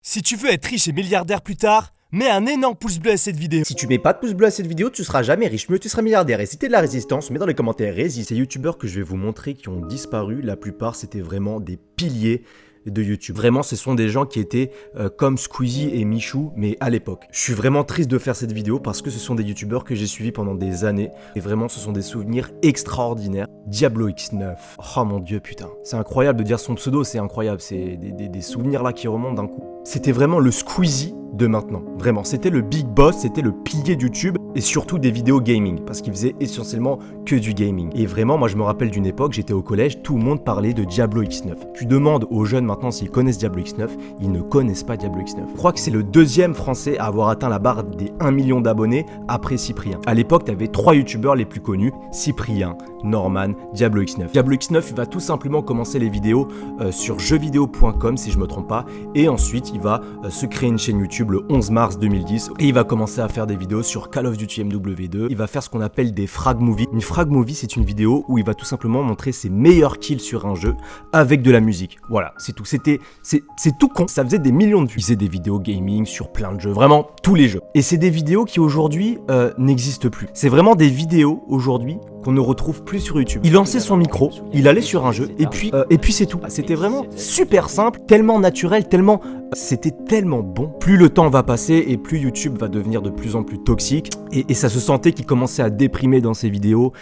Si tu veux être riche et milliardaire plus tard, mets un énorme pouce bleu à cette vidéo. Si tu mets pas de pouce bleu à cette vidéo, tu seras jamais riche, mieux tu seras milliardaire. Et si t'es de la résistance, mets dans les commentaires résiste. Ces youtubeurs que je vais vous montrer qui ont disparu, la plupart c'était vraiment des piliers de YouTube. Vraiment, ce sont des gens qui étaient comme Squeezie et Michou, mais à l'époque. Je suis vraiment triste de faire cette vidéo parce que ce sont des youtubeurs que j'ai suivis pendant des années. Et vraiment, ce sont des souvenirs extraordinaires. Diablo X9. Oh mon dieu, putain. C'est incroyable de dire son pseudo, c'est incroyable. C'est des souvenirs là qui remontent d'un coup. C'était vraiment le Squeezie de maintenant. Vraiment, c'était le big boss, c'était le pilier de YouTube et surtout des vidéos gaming parce qu'il faisait essentiellement que du gaming. Et vraiment, moi je me rappelle d'une époque, j'étais au collège, tout le monde parlait de Diablo X9. Tu demandes aux jeunes maintenant s'ils connaissent Diablo X9, ils ne connaissent pas Diablo X9. Je crois que c'est le deuxième français à avoir atteint la barre des 1 million d'abonnés après Cyprien. À l'époque, tu avais 3 youtubeurs les plus connus, Cyprien, Norman, Diablo X9. Diablo X9 il va tout simplement commencer les vidéos sur jeuxvideo.com si je me trompe pas et ensuite il va se créer une chaîne YouTube le 11 mars 2010 et il va commencer à faire des vidéos sur Call of Duty MW2. Il va faire ce qu'on appelle des frag movies. Une frag movie, c'est une vidéo où il va tout simplement montrer ses meilleurs kills sur un jeu avec de la musique. Voilà, c'est tout. C'est tout con. Ça faisait des millions de vues. Il faisait des vidéos gaming sur plein de jeux, vraiment tous les jeux. Et c'est des vidéos qui aujourd'hui n'existent plus. C'est vraiment des vidéos aujourd'hui qu'on ne retrouve plus sur YouTube. Il lançait son micro, il allait sur un jeu et puis c'est tout. C'était vraiment super simple, tellement naturel, tellement c'était tellement bon. Plus le temps va passer et plus YouTube va devenir de plus en plus toxique et ça se sentait qu'il commençait à déprimer dans ses vidéos,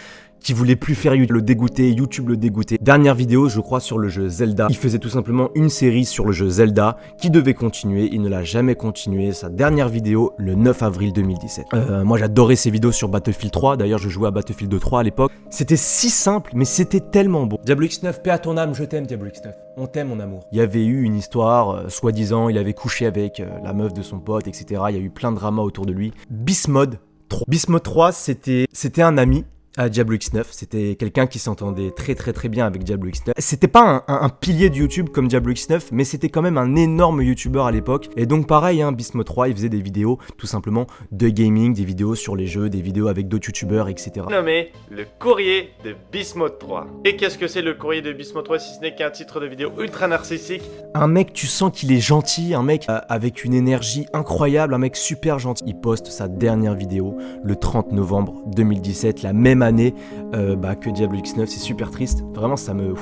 qui voulait plus faire YouTube, le dégoûter, YouTube le dégoûter. Dernière vidéo, je crois, sur le jeu Zelda. Il faisait tout simplement une série sur le jeu Zelda qui devait continuer. Il ne l'a jamais continué. Sa dernière vidéo, le 9 avril 2017. Moi, j'adorais ses vidéos sur Battlefield 3. D'ailleurs, je jouais à Battlefield 3 à l'époque. C'était si simple, mais c'était tellement bon. Diablo X9, paix à ton âme, je t'aime, Diablo X9. On t'aime, mon amour. Il y avait eu une histoire, soi-disant, il avait couché avec la meuf de son pote, etc. Il y a eu plein de dramas autour de lui. Bismode 3. Bismode 3, c'était un ami à Diablo X9, c'était quelqu'un qui s'entendait très bien avec Diablo X9. C'était pas un pilier de YouTube comme Diablo X9, mais c'était quand même un énorme YouTuber à l'époque. Et donc pareil, Bismode 3, il faisait des vidéos tout simplement de gaming, des vidéos sur les jeux, des vidéos avec d'autres YouTubeurs, etc. Nommé le courrier de Bismode 3. Et qu'est-ce que c'est le courrier de Bismode 3 si ce n'est qu'un titre de vidéo ultra narcissique? Un mec, tu sens qu'il est gentil, un mec avec une énergie incroyable, un mec super gentil. Il poste sa dernière vidéo le 30 novembre 2017, la même année que Diablo X9, c'est super triste. Vraiment, ça me...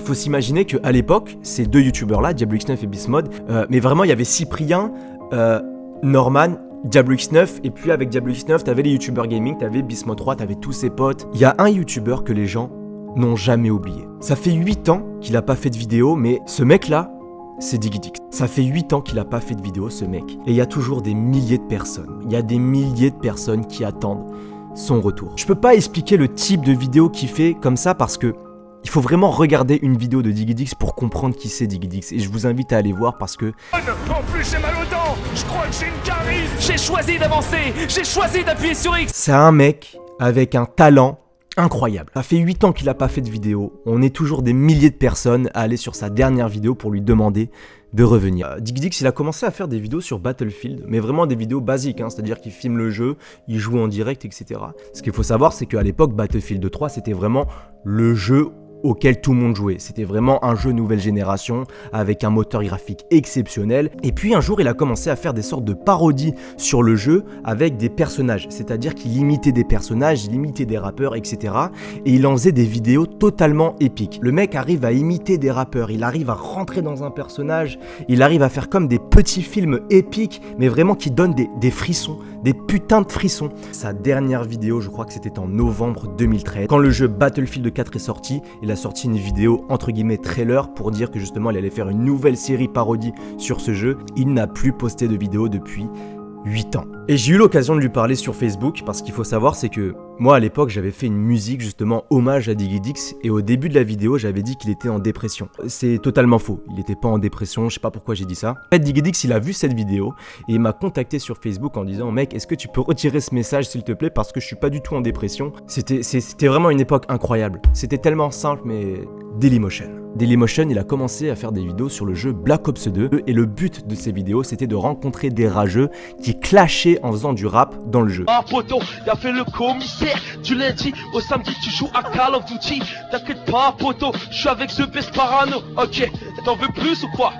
Faut s'imaginer qu'à l'époque, ces deux youtubeurs là, Diablo X9 et Bismode, mais vraiment il y avait Cyprien, Norman, Diablo X9, et puis avec Diablo X9, t'avais les youtubeurs gaming, t'avais Bismode 3, t'avais tous ses potes. Il y a un youtubeur que les gens n'ont jamais oublié. Ça fait 8 ans qu'il a pas fait de vidéo, mais ce mec là, c'est Digidix. Ça fait 8 ans qu'il a pas fait de vidéo, ce mec. Et il y a toujours des milliers de personnes. Il y a des milliers de personnes qui attendent son retour. Je peux pas expliquer le type de vidéo qu'il fait comme ça parce que il faut vraiment regarder une vidéo de Digidix pour comprendre qui c'est Digidix. Et je vous invite à aller voir parce que... En plus j'ai mal aux dents. Je crois que j'ai une carie. J'ai choisi d'avancer. J'ai choisi d'appuyer sur X. C'est un mec avec un talent incroyable. Ça fait 8 ans qu'il a pas fait de vidéo. On est toujours des milliers de personnes à aller sur sa dernière vidéo pour lui demander de revenir. Digidix, il a commencé à faire des vidéos sur Battlefield, mais vraiment des vidéos basiques, c'est-à-dire qu'il filme le jeu, il joue en direct, etc. Ce qu'il faut savoir, c'est qu'à l'époque, Battlefield 3, c'était vraiment le jeu auquel tout le monde jouait. C'était vraiment un jeu nouvelle génération avec un moteur graphique exceptionnel. Et puis un jour, il a commencé à faire des sortes de parodies sur le jeu avec des personnages. C'est-à-dire qu'il imitait des personnages, il imitait des rappeurs, etc. Et il en faisait des vidéos totalement épiques. Le mec arrive à imiter des rappeurs, il arrive à rentrer dans un personnage, il arrive à faire comme des petits films épiques, mais vraiment qui donnent des frissons, des putains de frissons. Sa dernière vidéo, je crois que c'était en novembre 2013. Quand le jeu Battlefield 4 est sorti, il a sorti une vidéo entre guillemets trailer pour dire que justement il allait faire une nouvelle série parodie sur ce jeu. Il n'a plus posté de vidéo depuis 8 ans. Et j'ai eu l'occasion de lui parler sur Facebook parce qu'il faut savoir c'est que moi à l'époque j'avais fait une musique justement hommage à Digidix et au début de la vidéo j'avais dit qu'il était en dépression. C'est totalement faux, il était pas en dépression, je sais pas pourquoi j'ai dit ça. En fait Digidix il a vu cette vidéo et il m'a contacté sur Facebook en disant mec est-ce que tu peux retirer ce message s'il te plaît parce que je suis pas du tout en dépression. C'était vraiment une époque incroyable, c'était tellement simple mais Dailymotion. Dailymotion, il a commencé à faire des vidéos sur le jeu Black Ops 2 et le but de ces vidéos, c'était de rencontrer des rageux qui clashaient en faisant du rap dans le jeu. Ah poto, y'a fait le commissaire. Du lundi au samedi, tu joues à Call of Duty. T'inquiète pas poto, je suis avec The Best Parano. Ok, t'en veux plus ou quoi?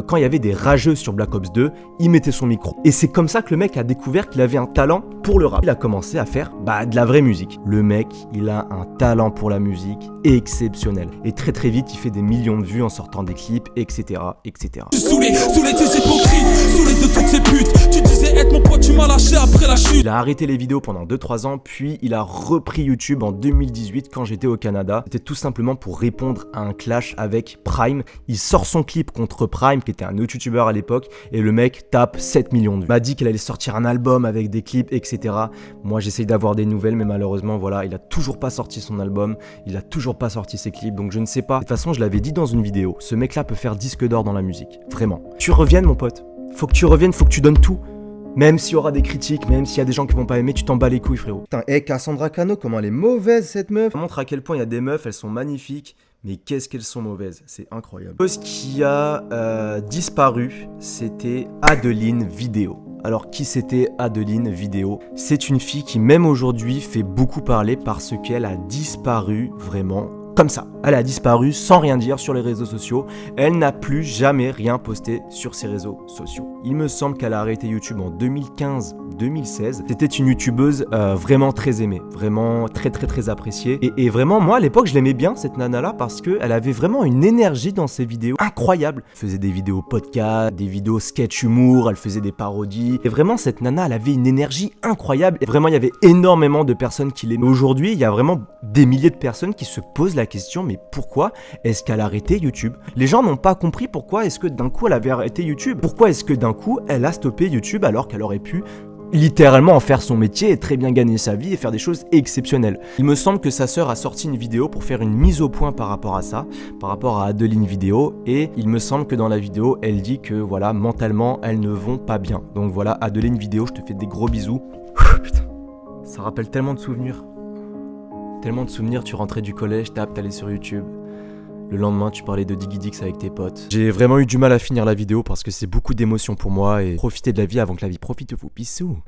Quand il y avait des rageux sur Black Ops 2, il mettait son micro. Et c'est comme ça que le mec a découvert qu'il avait un talent pour le rap. Il a commencé à faire de la vraie musique. Le mec, il a un talent pour la musique exceptionnel. Et très très vite, il fait des millions de vues en sortant des clips, etc. etc. Saoulé de tes hypocrites, saoulé de toutes ces putes. Tu disais être mon pote, tu m'as lâché après la chute. Il a arrêté les vidéos pendant 2-3 ans, puis il a repris YouTube en 2018 quand j'étais au Canada. C'était tout simplement pour répondre à un clash avec Prime. Il sort son clip contre Prime, qui était un autre youtubeur à l'époque, et le mec tape 7 millions de vues. Il m'a dit qu'il allait sortir un album avec des clips, etc. Moi, j'essaye d'avoir des nouvelles, mais malheureusement, voilà, il a toujours pas sorti son album, il a toujours pas sorti ses clips, donc je ne sais pas. De toute façon, je l'avais dit dans une vidéo, ce mec-là peut faire disque d'or dans la musique, vraiment. Tu reviennes, mon pote. Faut que tu reviennes, faut que tu donnes tout. Même s'il y aura des critiques, même s'il y a des gens qui vont pas aimer, tu t'en bats les couilles, frérot. Putain, Cassandra Cano, comment elle est mauvaise, cette meuf. Ça montre à quel point il y a des meufs, elles sont magnifiques, mais qu'est-ce qu'elles sont mauvaises, c'est incroyable. Ce qui a disparu, c'était Adeline Vidéo. Alors qui c'était Adeline Vidéo? C'est une fille qui même aujourd'hui fait beaucoup parler parce qu'elle a disparu vraiment comme ça. Elle a disparu sans rien dire sur les réseaux sociaux. Elle n'a plus jamais rien posté sur ses réseaux sociaux. Il me semble qu'elle a arrêté YouTube en 2015-2016. C'était une youtubeuse vraiment très aimée, vraiment très appréciée. Et vraiment, moi à l'époque, je l'aimais bien cette nana-là parce qu'elle avait vraiment une énergie dans ses vidéos incroyable. Elle faisait des vidéos podcast, des vidéos sketch humour, elle faisait des parodies. Et vraiment, cette nana, elle avait une énergie incroyable. Et vraiment, il y avait énormément de personnes qui l'aimaient. Aujourd'hui, il y a vraiment des milliers de personnes qui se posent la question, mais pourquoi est-ce qu'elle a arrêté YouTube? Les gens n'ont pas compris pourquoi est-ce que d'un coup elle avait arrêté YouTube. Pourquoi est-ce que d'un coup elle a stoppé YouTube alors qu'elle aurait pu littéralement en faire son métier et très bien gagner sa vie et faire des choses exceptionnelles. Il me semble que sa sœur a sorti une vidéo pour faire une mise au point par rapport à ça, par rapport à Adeline Vidéo, et il me semble que dans la vidéo elle dit que voilà, mentalement elles ne vont pas bien. Donc voilà, Adeline Vidéo, je te fais des gros bisous. Putain, ça rappelle tellement de souvenirs. Tellement de souvenirs, tu rentrais du collège, t'allais sur YouTube. Le lendemain, tu parlais de Diggy Dix avec tes potes. J'ai vraiment eu du mal à finir la vidéo parce que c'est beaucoup d'émotions pour moi et profitez de la vie avant que la vie profite de vous. Bisous.